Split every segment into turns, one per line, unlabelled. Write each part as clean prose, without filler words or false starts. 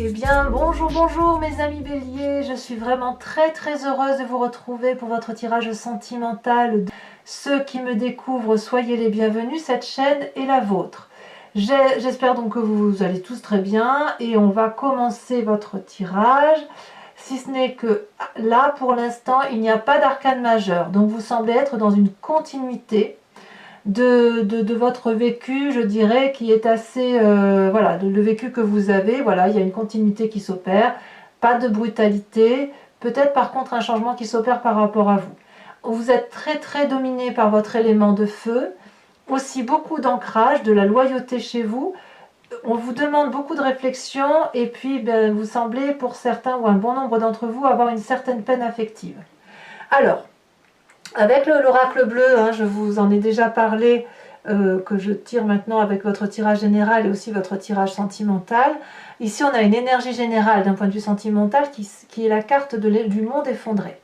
Eh bien, bonjour, bonjour mes amis béliers, je suis vraiment très heureuse de vous retrouver pour votre tirage sentimental. Ceux qui me découvrent, soyez les bienvenus, cette chaîne est la vôtre. J'espère donc que vous allez tous très bien et on va commencer votre tirage. Si ce n'est que là, pour l'instant, il n'y a pas d'arcane majeur, donc vous semblez être dans une continuité de votre vécu, je dirais, qui est assez, voilà, le vécu que vous avez, voilà, il y a une continuité qui s'opère, pas de brutalité, peut-être par contre un changement qui s'opère par rapport à vous. Vous êtes très dominé par votre élément de feu, aussi beaucoup d'ancrage, de la loyauté chez vous, on vous demande beaucoup de réflexion et puis ben, vous semblez pour certains ou un bon nombre d'entre vous avoir une certaine peine affective. Alors, avec l'oracle bleu, hein, je vous en ai déjà parlé, que je tire maintenant avec votre tirage général et aussi votre tirage sentimental. Ici, on a une énergie générale d'un point de vue sentimental qui est la carte du monde effondré.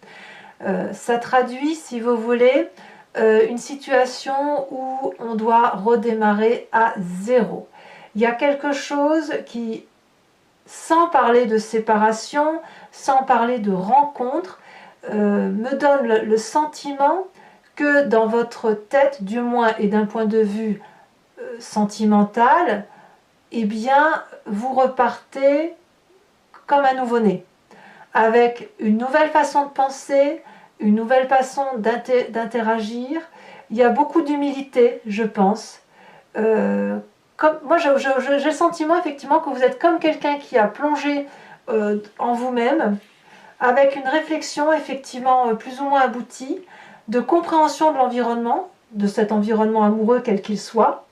Ça traduit, si vous voulez, une situation où on doit redémarrer à zéro. Il y a quelque chose qui, sans parler de séparation, sans parler de rencontre, me donne le sentiment que dans votre tête, du moins et d'un point de vue sentimental, eh bien, vous repartez comme un nouveau-né, avec une nouvelle façon de penser, une nouvelle façon d'interagir. Il y a beaucoup d'humilité, je pense. Moi, j'ai le sentiment effectivement que vous êtes comme quelqu'un qui a plongé en vous-même, avec une réflexion effectivement plus ou moins aboutie, de compréhension de l'environnement, de cet environnement amoureux quel qu'il soit.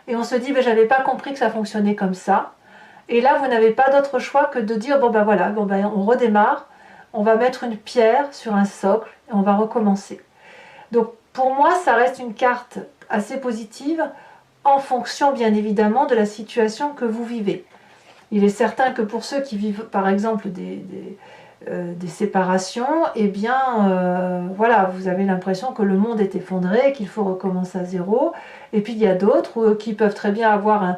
Et on se dit, ben, j'avais pas compris que ça fonctionnait comme ça. Et là, vous n'avez pas d'autre choix que de dire, bon ben voilà, bon ben on redémarre, on va mettre une pierre sur un socle et on va recommencer. Donc pour moi, ça reste une carte assez positive en fonction bien évidemment de la situation que vous vivez. Il est certain que pour ceux qui vivent par exemple des séparations, eh bien voilà, vous avez l'impression que le monde est effondré, qu'il faut recommencer à zéro. Et puis il y a d'autres qui peuvent très bien avoir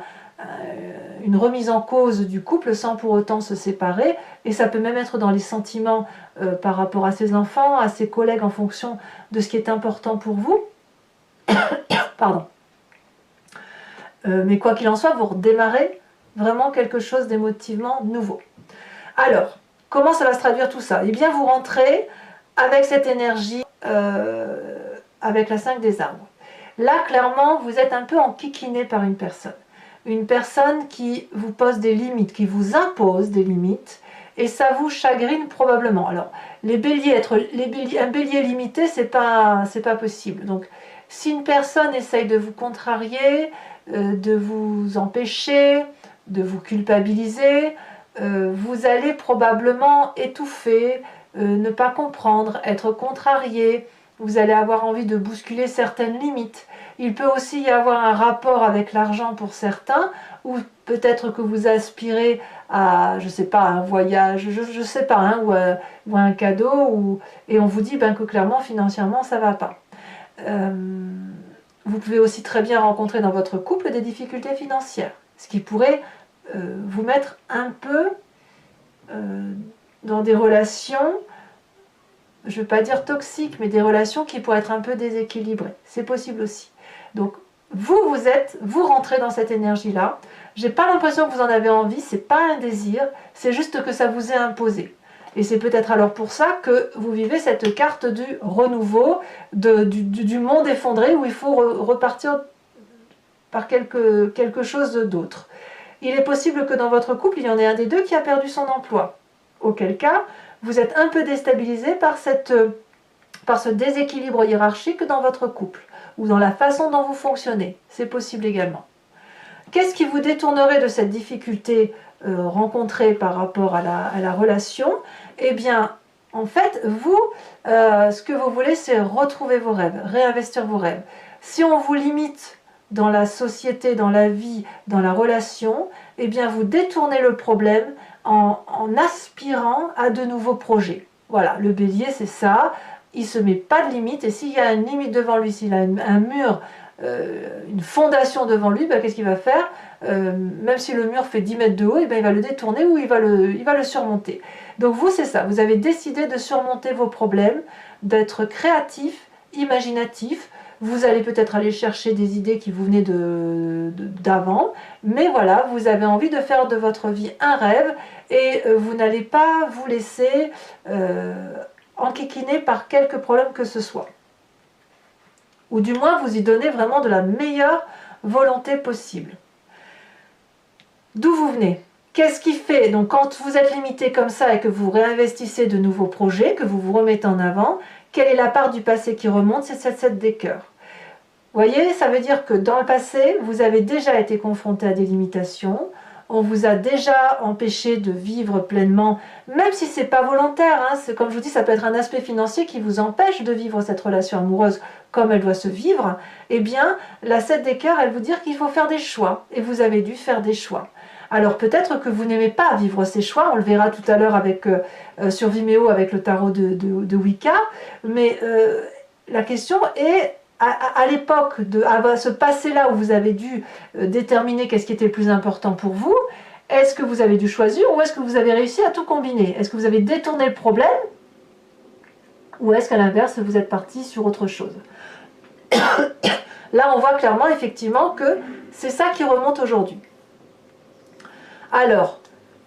une remise en cause du couple sans pour autant se séparer. Et ça peut même être dans les sentiments par rapport à ses enfants, à ses collègues, en fonction de ce qui est important pour vous. Pardon. Mais quoi qu'il en soit, vous redémarrez vraiment quelque chose d'émotivement nouveau. Alors, comment ça va se traduire tout ça? Eh bien, vous rentrez avec cette énergie, avec la 5 des arbres. Là, clairement, vous êtes un peu enquiquiné par une personne. Une personne qui vous pose des limites, qui vous impose des limites, et ça vous chagrine probablement. Alors, un bélier limité, c'est pas possible. Donc, si une personne essaye de vous contrarier, de vous empêcher, de vous culpabiliser, vous allez probablement étouffer, ne pas comprendre, être contrarié, vous allez avoir envie de bousculer certaines limites. Il peut aussi y avoir un rapport avec l'argent pour certains, ou peut-être que vous aspirez à, je sais pas, un voyage, je sais pas, hein, ou un cadeau, et on vous dit ben, que clairement, financièrement, ça va pas. Vous pouvez aussi très bien rencontrer dans votre couple des difficultés financières, ce qui pourrait vous mettre un peu dans des relations, je ne veux pas dire toxiques, mais des relations qui pourraient être un peu déséquilibrées. C'est possible aussi. Donc, vous rentrez dans cette énergie-là. J'ai pas l'impression que vous en avez envie, c'est pas un désir, c'est juste que ça vous est imposé. Et c'est peut-être alors pour ça que vous vivez cette carte du renouveau, du monde effondré, où il faut repartir par quelque chose d'autre. Il est possible que dans votre couple, il y en ait un des deux qui a perdu son emploi. Auquel cas, vous êtes un peu déstabilisé par ce déséquilibre hiérarchique dans votre couple, ou dans la façon dont vous fonctionnez. C'est possible également. Qu'est-ce qui vous détournerait de cette difficulté rencontrée par rapport à la relation? Eh bien, en fait, vous, ce que vous voulez, c'est retrouver vos rêves, réinvestir vos rêves. Si on vous limite dans la société, dans la vie, dans la relation, eh bien, vous détournez le problème en aspirant à de nouveaux projets. Voilà, le bélier, c'est ça. Il ne se met pas de limite, et s'il y a une limite devant lui, s'il a un mur, une fondation devant lui, ben, qu'est-ce qu'il va faire? même si le mur fait 10 mètres de haut, et bien il va le détourner ou il va le surmonter. Donc vous, c'est ça, vous avez décidé de surmonter vos problèmes, d'être créatif, imaginatif. Vous allez peut-être aller chercher des idées qui vous venaient d'avant, mais voilà, vous avez envie de faire de votre vie un rêve et vous n'allez pas vous laisser enquiquiner par quelque problème que ce soit. Ou du moins, vous y donnez vraiment de la meilleure volonté possible. D'où vous venez? Qu'est-ce qui fait, donc quand vous êtes limité comme ça et que vous réinvestissez de nouveaux projets, que vous vous remettez en avant, quelle est la part du passé qui remonte? C'est cette 7 des cœurs. Vous voyez, ça veut dire que dans le passé, vous avez déjà été confronté à des limitations, on vous a déjà empêché de vivre pleinement, même si ce n'est pas volontaire, hein, comme je vous dis, ça peut être un aspect financier qui vous empêche de vivre cette relation amoureuse comme elle doit se vivre. Eh bien, la 7 des cœurs, elle vous dit qu'il faut faire des choix, et vous avez dû faire des choix. Alors peut-être que vous n'aimez pas vivre ces choix, on le verra tout à l'heure sur Vimeo avec le tarot de Wicca, mais la question est, à l'époque, à ce passé-là où vous avez dû déterminer qu'est-ce qui était le plus important pour vous, est-ce que vous avez dû choisir ou est-ce que vous avez réussi à tout combiner? Est-ce que vous avez détourné le problème ou est-ce qu'à l'inverse, vous êtes parti sur autre chose? Là, on voit clairement, effectivement, que c'est ça qui remonte aujourd'hui. Alors,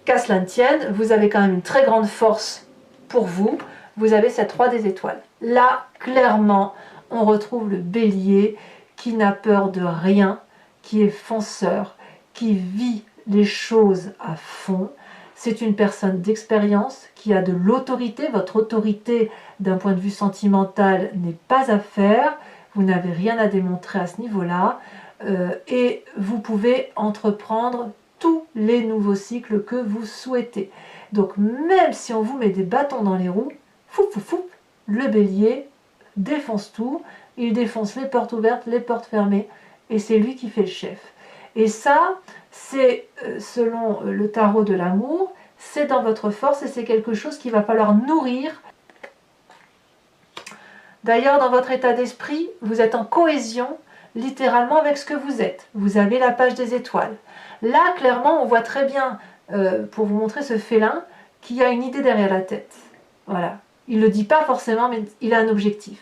qu'à cela ne tienne, vous avez quand même une très grande force pour vous. Vous avez cette 3 des étoiles. Là, clairement, on retrouve le bélier qui n'a peur de rien, qui est fonceur, qui vit les choses à fond. C'est une personne d'expérience qui a de l'autorité. Votre autorité, d'un point de vue sentimental, n'est pas à faire. Vous n'avez rien à démontrer à ce niveau-là. Et vous pouvez entreprendre tous les nouveaux cycles que vous souhaitez. Donc même si on vous met des bâtons dans les roues, le bélier défonce tout, il défonce les portes ouvertes, les portes fermées, et c'est lui qui fait le chef. Et ça, c'est selon le tarot de l'amour, c'est dans votre force et c'est quelque chose qu'il va falloir nourrir. D'ailleurs, dans votre état d'esprit, vous êtes en cohésion littéralement avec ce que vous êtes. Vous avez la page des étoiles. Là, clairement, on voit très bien, pour vous montrer ce félin, qu'il y a une idée derrière la tête. Voilà. Il ne le dit pas forcément, mais il a un objectif.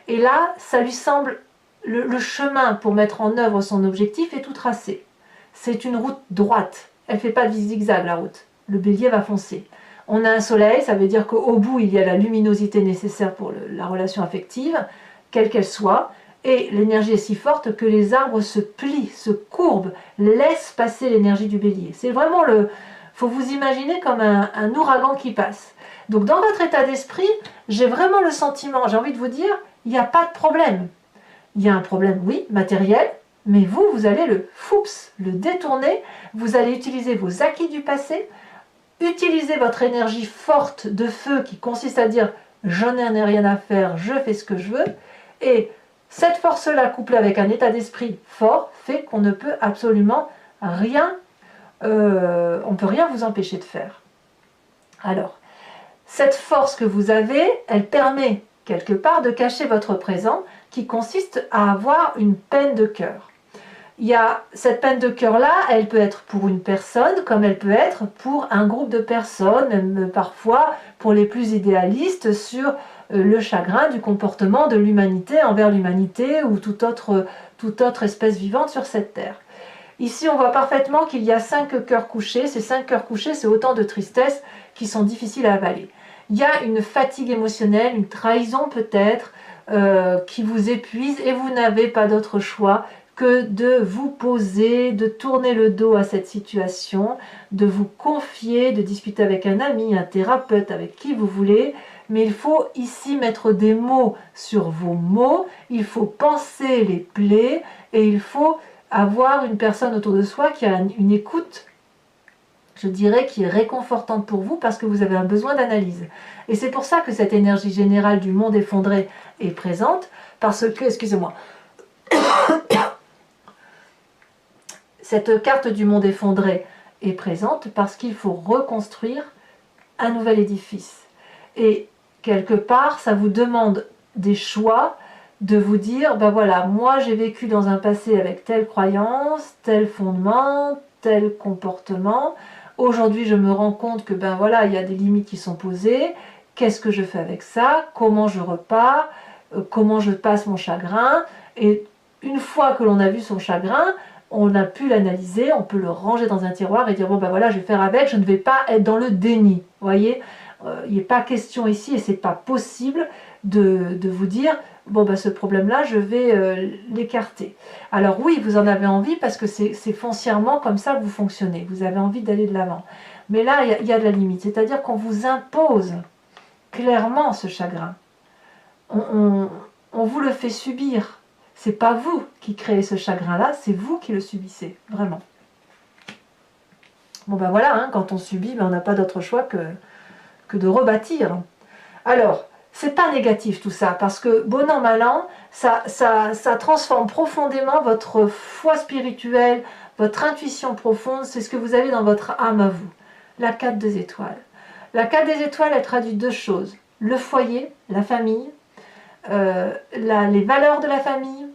Et là, ça lui semble, le chemin pour mettre en œuvre son objectif est tout tracé. C'est une route droite. Elle ne fait pas de zigzag, la route. Le bélier va foncer. On a un soleil, ça veut dire qu'au bout, il y a la luminosité nécessaire pour la relation affective, quelle qu'elle soit. Et l'énergie est si forte que les arbres se plient, se courbent, laissent passer l'énergie du bélier. C'est vraiment faut vous imaginer comme un ouragan qui passe. Donc dans votre état d'esprit, j'ai vraiment le sentiment, j'ai envie de vous dire, il n'y a pas de problème. Il y a un problème, oui, matériel, mais vous allez le détourner, vous allez utiliser vos acquis du passé, utiliser votre énergie forte de feu qui consiste à dire « j'en ai rien à faire, je fais ce que je veux » et cette force-là, couplée avec un état d'esprit fort, fait qu'on ne peut absolument rien, on ne peut rien vous empêcher de faire. Alors, cette force que vous avez, elle permet quelque part de cacher votre présent qui consiste à avoir une peine de cœur. Il y a cette peine de cœur-là, elle peut être pour une personne comme elle peut être pour un groupe de personnes, même parfois pour les plus idéalistes sur le chagrin du comportement de l'humanité envers l'humanité ou toute autre espèce vivante sur cette terre. Ici, on voit parfaitement qu'il y a 5 cœurs couchés. Ces 5 cœurs couchés, c'est autant de tristesses qui sont difficiles à avaler. Il y a une fatigue émotionnelle, une trahison peut-être, qui vous épuise et vous n'avez pas d'autre choix que de vous poser, de tourner le dos à cette situation, de vous confier, de discuter avec un ami, un thérapeute, avec qui vous voulez. Mais il faut ici mettre des mots sur vos mots, il faut penser les plaies et il faut avoir une personne autour de soi qui a une écoute, je dirais, qui est réconfortante pour vous parce que vous avez un besoin d'analyse. Et c'est pour ça que cette énergie générale du monde effondré est présente, parce que, excusez-moi, cette carte du monde effondré est présente parce qu'il faut reconstruire un nouvel édifice. Et quelque part, ça vous demande des choix, de vous dire, ben voilà, moi j'ai vécu dans un passé avec telle croyance, tel fondement, tel comportement. Aujourd'hui, je me rends compte que ben voilà, il y a des limites qui sont posées. Qu'est-ce que je fais avec ça? Comment je repars? Comment je passe mon chagrin? Et une fois que l'on a vu son chagrin, on a pu l'analyser, on peut le ranger dans un tiroir et dire bon ben voilà, je vais faire avec, je ne vais pas être dans le déni. Vous voyez, il n'est pas question ici et c'est pas possible de vous dire bon ben ce problème-là, je vais l'écarter. Alors oui, vous en avez envie parce que c'est foncièrement comme ça que vous fonctionnez. Vous avez envie d'aller de l'avant. Mais là, il y a de la limite, c'est-à-dire qu'on vous impose clairement ce chagrin. On vous le fait subir. C'est pas vous qui créez ce chagrin-là, c'est vous qui le subissez, vraiment. Bon ben voilà, hein, quand on subit, ben on n'a pas d'autre choix que de rebâtir. Alors, c'est pas négatif tout ça, parce que bon an, mal an, ça transforme profondément votre foi spirituelle, votre intuition profonde, c'est ce que vous avez dans votre âme à vous. La 4 des étoiles. La 4 des étoiles, elle traduit deux choses. Le foyer, la famille, les valeurs de la famille,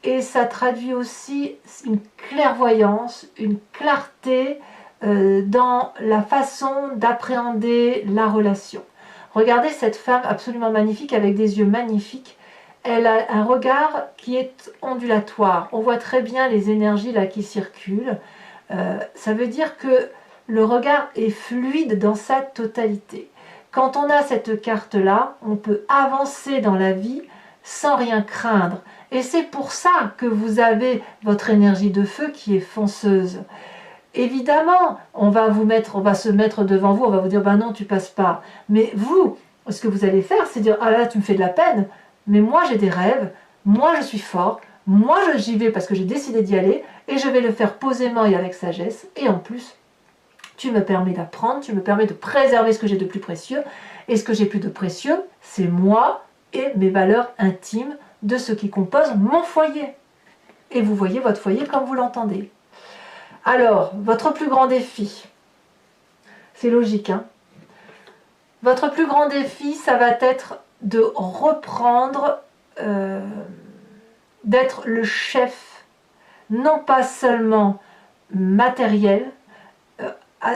et ça traduit aussi une clairvoyance, une clarté dans la façon d'appréhender la relation. Regardez cette femme absolument magnifique avec des yeux magnifiques. Elle a un regard qui est ondulatoire. On voit très bien les énergies là qui circulent. Ça veut dire que le regard est fluide dans sa totalité. Quand on a cette carte-là, on peut avancer dans la vie sans rien craindre. Et c'est pour ça que vous avez votre énergie de feu qui est fonceuse. Évidemment, on va se mettre devant vous, on va vous dire, ben non, tu passes pas. Mais vous, ce que vous allez faire, c'est dire, ah là, tu me fais de la peine, mais moi j'ai des rêves, moi je suis fort, moi j'y vais parce que j'ai décidé d'y aller, et je vais le faire posément et avec sagesse, et en plus, tu me permets d'apprendre, tu me permets de préserver ce que j'ai de plus précieux, et ce que j'ai plus de précieux, c'est moi et mes valeurs intimes de ce qui compose mon foyer. Et vous voyez votre foyer comme vous l'entendez. Alors, votre plus grand défi, c'est logique, hein? Votre plus grand défi, ça va être de reprendre, d'être le chef, non pas seulement matériel,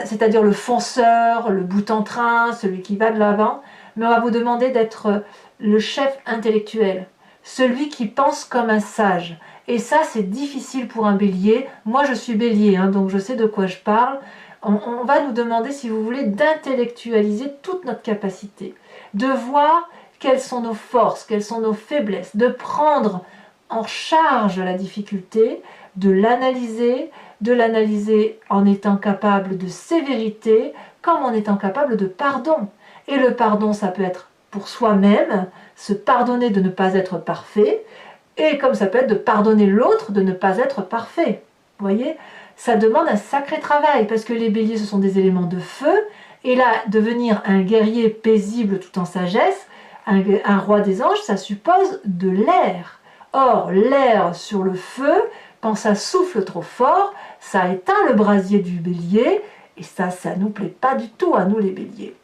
c'est-à-dire le fonceur, le bout en train, celui qui va de l'avant, mais on va vous demander d'être le chef intellectuel, celui qui pense comme un sage. Et ça, c'est difficile pour un bélier. Moi, je suis bélier, hein, donc je sais de quoi je parle. On va nous demander, si vous voulez, d'intellectualiser toute notre capacité, de voir quelles sont nos forces, quelles sont nos faiblesses, de prendre en charge la difficulté, de l'analyser en étant capable de sévérité, comme en étant capable de pardon. Et le pardon, ça peut être pour soi-même, se pardonner de ne pas être parfait, et comme ça peut être de pardonner l'autre de ne pas être parfait. Vous voyez, ça demande un sacré travail, parce que les béliers, ce sont des éléments de feu, et là, devenir un guerrier paisible tout en sagesse, un roi des anges, ça suppose de l'air. Or, l'air sur le feu, quand ça souffle trop fort, ça éteint le brasier du bélier, et ça ne nous plaît pas du tout à nous les béliers.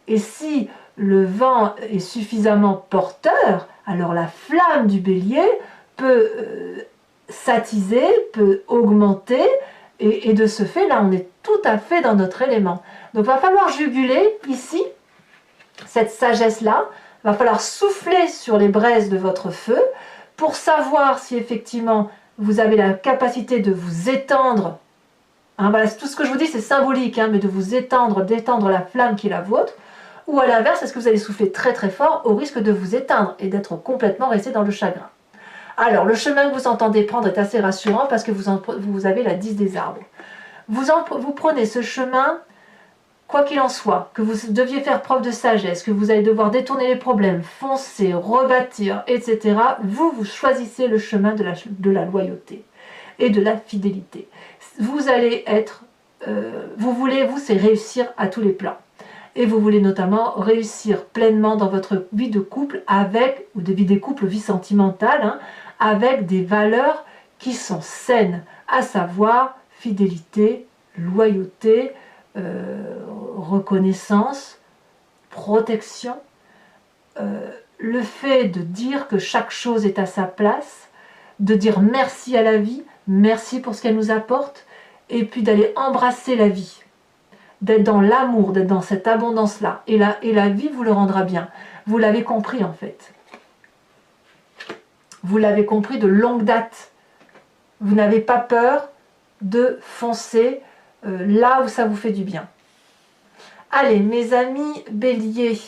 Et si le vent est suffisamment porteur, alors la flamme du bélier peut s'attiser, peut augmenter, et de ce fait, là, on est tout à fait dans notre élément. Donc, il va falloir juguler ici, cette sagesse-là, il va falloir souffler sur les braises de votre feu pour savoir si effectivement vous avez la capacité de vous étendre. Hein, voilà, tout ce que je vous dis, c'est symbolique, hein, mais de vous étendre, d'étendre la flamme qui est la vôtre. Ou à l'inverse, est-ce que vous allez souffler très très fort au risque de vous éteindre et d'être complètement resté dans le chagrin? Alors, le chemin que vous entendez prendre est assez rassurant parce que vous avez la 10 des arbres. Vous prenez ce chemin, quoi qu'il en soit, que vous deviez faire preuve de sagesse, que vous allez devoir détourner les problèmes, foncer, rebâtir, etc. Vous choisissez le chemin de la loyauté et de la fidélité. Vous allez être, c'est réussir à tous les plans. Et vous voulez notamment réussir pleinement dans votre vie de couple ou de vie des couples, vie sentimentale, hein, avec des valeurs qui sont saines, à savoir fidélité, loyauté, reconnaissance, protection, le fait de dire que chaque chose est à sa place, de dire merci à la vie, merci pour ce qu'elle nous apporte, et puis d'aller embrasser la vie, d'être dans l'amour, d'être dans cette abondance-là. Et la vie vous le rendra bien. Vous l'avez compris en fait. Vous l'avez compris de longue date. Vous n'avez pas peur de foncer là où ça vous fait du bien. Allez, mes amis béliers,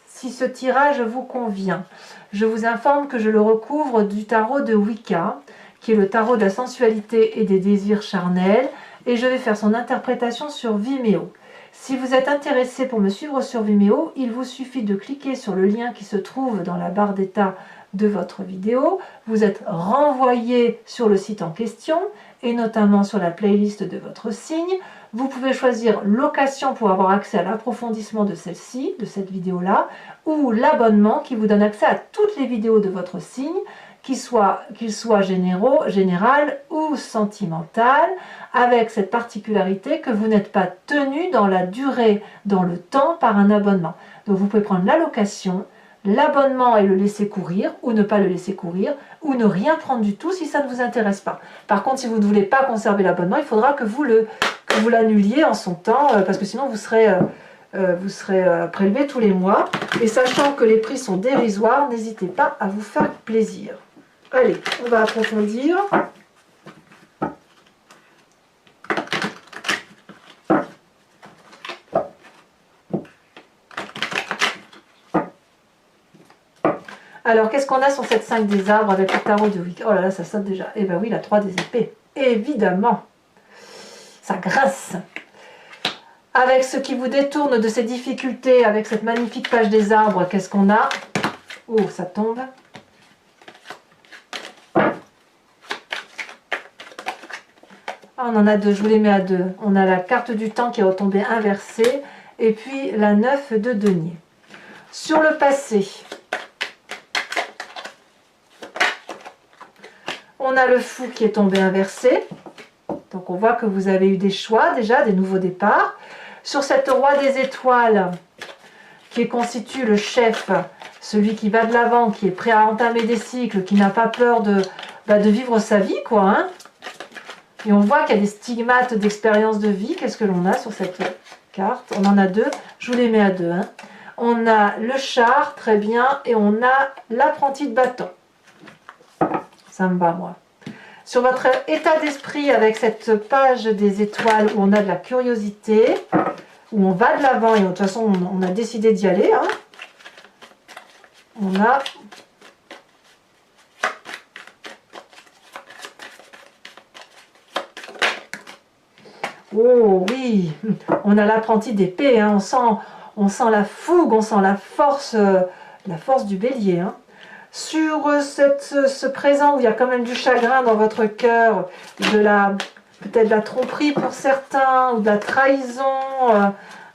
si ce tirage vous convient, je vous informe que je le recouvre du tarot de Wicca, qui est le tarot de la sensualité et des désirs charnels, et je vais faire son interprétation sur Vimeo. Si vous êtes intéressé pour me suivre sur Vimeo, il vous suffit de cliquer sur le lien qui se trouve dans la barre d'état de votre vidéo. Vous êtes renvoyé sur le site en question, et notamment sur la playlist de votre signe. Vous pouvez choisir location pour avoir accès à l'approfondissement de celle-ci, de cette vidéo-là, ou l'abonnement qui vous donne accès à toutes les vidéos de votre signe, qu'ils soient général ou sentimental, avec cette particularité que vous n'êtes pas tenu dans la durée, dans le temps, par un abonnement. Donc vous pouvez prendre la location, l'abonnement et le laisser courir, ou ne pas le laisser courir, ou ne rien prendre du tout si ça ne vous intéresse pas. Par contre, si vous ne voulez pas conserver l'abonnement, il faudra que vous l'annuliez en son temps, parce que sinon vous serez prélevé tous les mois. Et sachant que les prix sont dérisoires, n'hésitez pas à vous faire plaisir. Allez, on va approfondir. Alors, qu'est-ce qu'on a sur cette 5 des arbres avec le tarot de Wicca? Oh là là, ça saute déjà. Eh bien oui, la 3 des épées. Évidemment. Ça grince. Avec ce qui vous détourne de ces difficultés, avec cette magnifique page des arbres, qu'est-ce qu'on a? Oh, ça tombe. Ah, on en a deux, je vous les mets à deux. On a la carte du temps qui est retombée inversée, et puis la 9 de denier. Sur le passé, on a le fou qui est tombé inversé. Donc on voit que vous avez eu des choix déjà, des nouveaux départs. Sur cette roi des étoiles, qui constitue le chef, celui qui va de l'avant, qui est prêt à entamer des cycles, qui n'a pas peur de vivre sa vie, quoi. Hein. Et on voit qu'il y a des stigmates d'expérience de vie. Qu'est-ce que l'on a sur cette carte? On en a deux, je vous les mets à deux. Hein. On a le char, très bien, et on a l'apprenti de bâton. Ça me va, moi. Sur votre état d'esprit, avec cette page des étoiles où on a de la curiosité, où on va de l'avant, et de toute façon, on a décidé d'y aller. Hein. On a... Oh oui, on a l'apprenti d'épée, hein. On sent la fougue, on sent la force du bélier. Hein. Sur ce présent où il y a quand même du chagrin dans votre cœur, peut-être de la tromperie pour certains, ou de la trahison,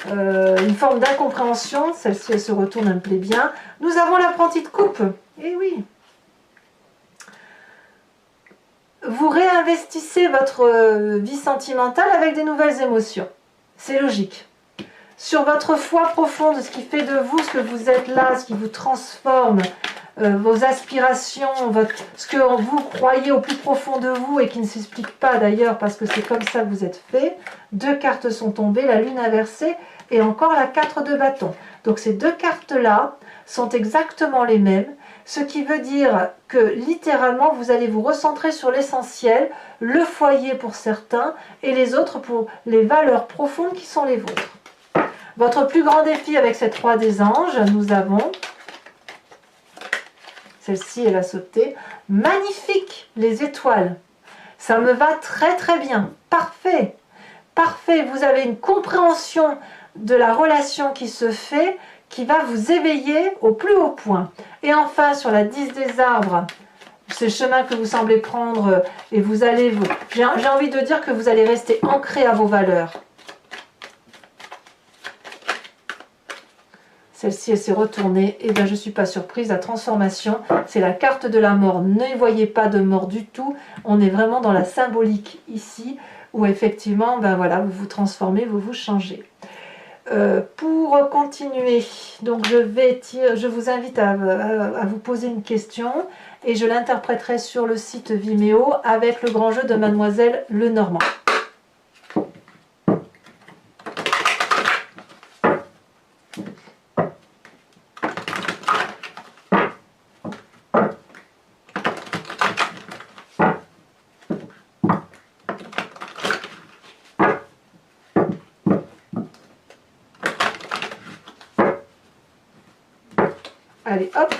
une forme d'incompréhension, celle-ci elle se retourne, elle me plaît bien. Nous avons l'apprenti de coupe, eh oui. Vous réinvestissez votre vie sentimentale avec des nouvelles émotions. C'est logique. Sur votre foi profonde, ce qui fait de vous ce que vous êtes là, ce qui vous transforme, vos aspirations, ce que vous croyez au plus profond de vous et qui ne s'explique pas d'ailleurs parce que c'est comme ça que vous êtes fait. Deux cartes sont tombées, la lune inversée et encore la 4 de bâton. Donc ces deux cartes-là sont exactement les mêmes. Ce qui veut dire que littéralement vous allez vous recentrer sur l'essentiel, le foyer pour certains et les autres pour les valeurs profondes qui sont les vôtres. Votre plus grand défi avec cette roi des anges, nous avons, celle-ci elle a sauté, magnifique, les étoiles. Ça me va très très bien, parfait, parfait. Vous avez une compréhension de la relation qui se fait, qui va vous éveiller au plus haut point. Et enfin, sur la 10 des arbres, ce chemin que vous semblez prendre, et vous allez, j'ai envie de dire que vous allez rester ancré à vos valeurs. Celle-ci, elle s'est retournée, et bien je ne suis pas surprise, la transformation, c'est la carte de la mort. Ne voyez pas de mort du tout, on est vraiment dans la symbolique ici, où effectivement, ben voilà, vous vous transformez, vous vous changez. Pour continuer, donc je vous invite à vous poser une question et je l'interpréterai sur le site Vimeo avec le grand jeu de Mademoiselle Lenormand. Allez, hop.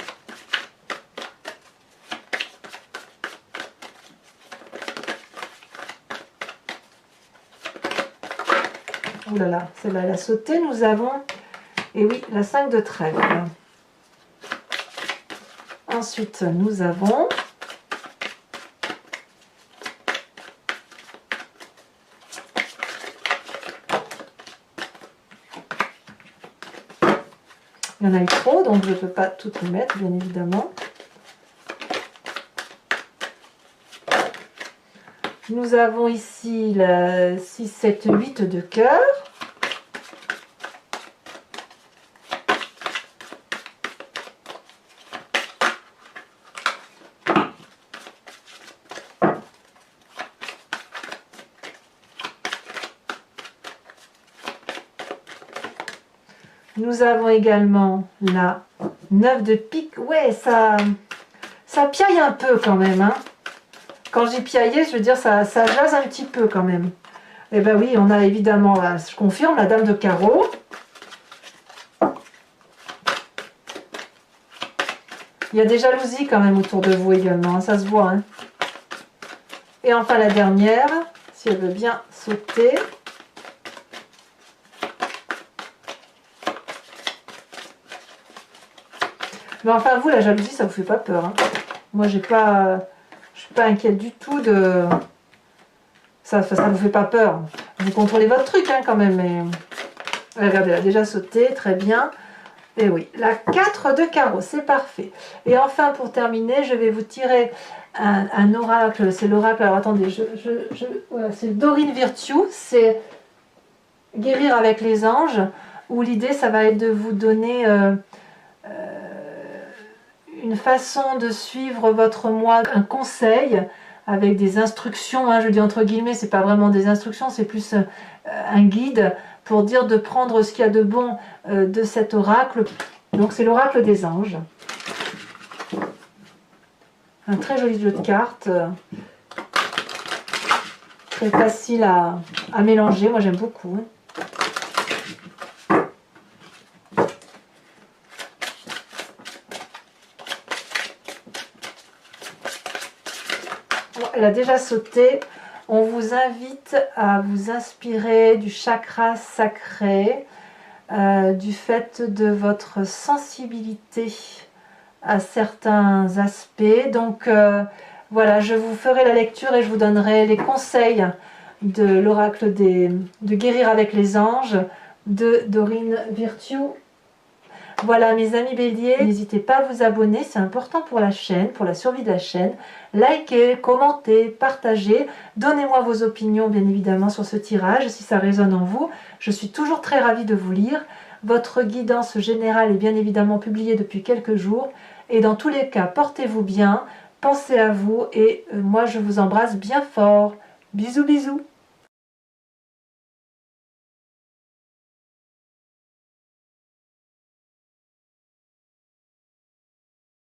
Ouh là là, celle-là, elle a sauté. Nous avons, et oui, la 5 de trèfle. Ensuite, nous avons il y en a eu trop, donc je ne peux pas tout y mettre, bien évidemment. Nous avons ici la 6, 7, 8 de cœur. Nous avons également la 9 de pique. Ouais, ça piaille un peu quand même. Hein. Quand j'y piaillais, je veux dire, ça jase un petit peu quand même. Et ben oui, on a évidemment, je confirme, la dame de carreau. Il y a des jalousies quand même autour de vous également, hein, ça se voit. Hein. Et enfin la dernière, si elle veut bien sauter. Mais enfin vous, la jalousie, ça vous fait pas peur. Hein. Moi, je suis pas inquiète du tout de... Ça vous fait pas peur. Vous contrôlez votre truc hein, quand même. Mais... Regardez, elle a déjà sauté, très bien. Et oui, la 4 de carreau, c'est parfait. Et enfin, pour terminer, je vais vous tirer un oracle. C'est l'oracle, alors attendez, voilà, c'est Dorine Virtue, c'est guérir avec les anges, où l'idée, ça va être de vous donner une façon de suivre votre mois, un conseil, avec des instructions, hein, je dis entre guillemets, c'est pas vraiment des instructions, c'est plus un guide, pour dire de prendre ce qu'il y a de bon de cet oracle. Donc c'est l'oracle des anges. Un très joli jeu de cartes. Très facile à mélanger, moi j'aime beaucoup. Bon, elle a déjà sauté. On vous invite à vous inspirer du chakra sacré, du fait de votre sensibilité à certains aspects. Donc voilà, je vous ferai la lecture et je vous donnerai les conseils de l'oracle de guérir avec les anges de Dorine Virtue. Voilà mes amis béliers, n'hésitez pas à vous abonner, c'est important pour la chaîne, pour la survie de la chaîne. Likez, commentez, partagez, donnez-moi vos opinions bien évidemment sur ce tirage si ça résonne en vous. Je suis toujours très ravie de vous lire. Votre guidance générale est bien évidemment publiée depuis quelques jours. Et dans tous les cas, portez-vous bien, pensez à vous et moi je vous embrasse bien fort. Bisous bisous.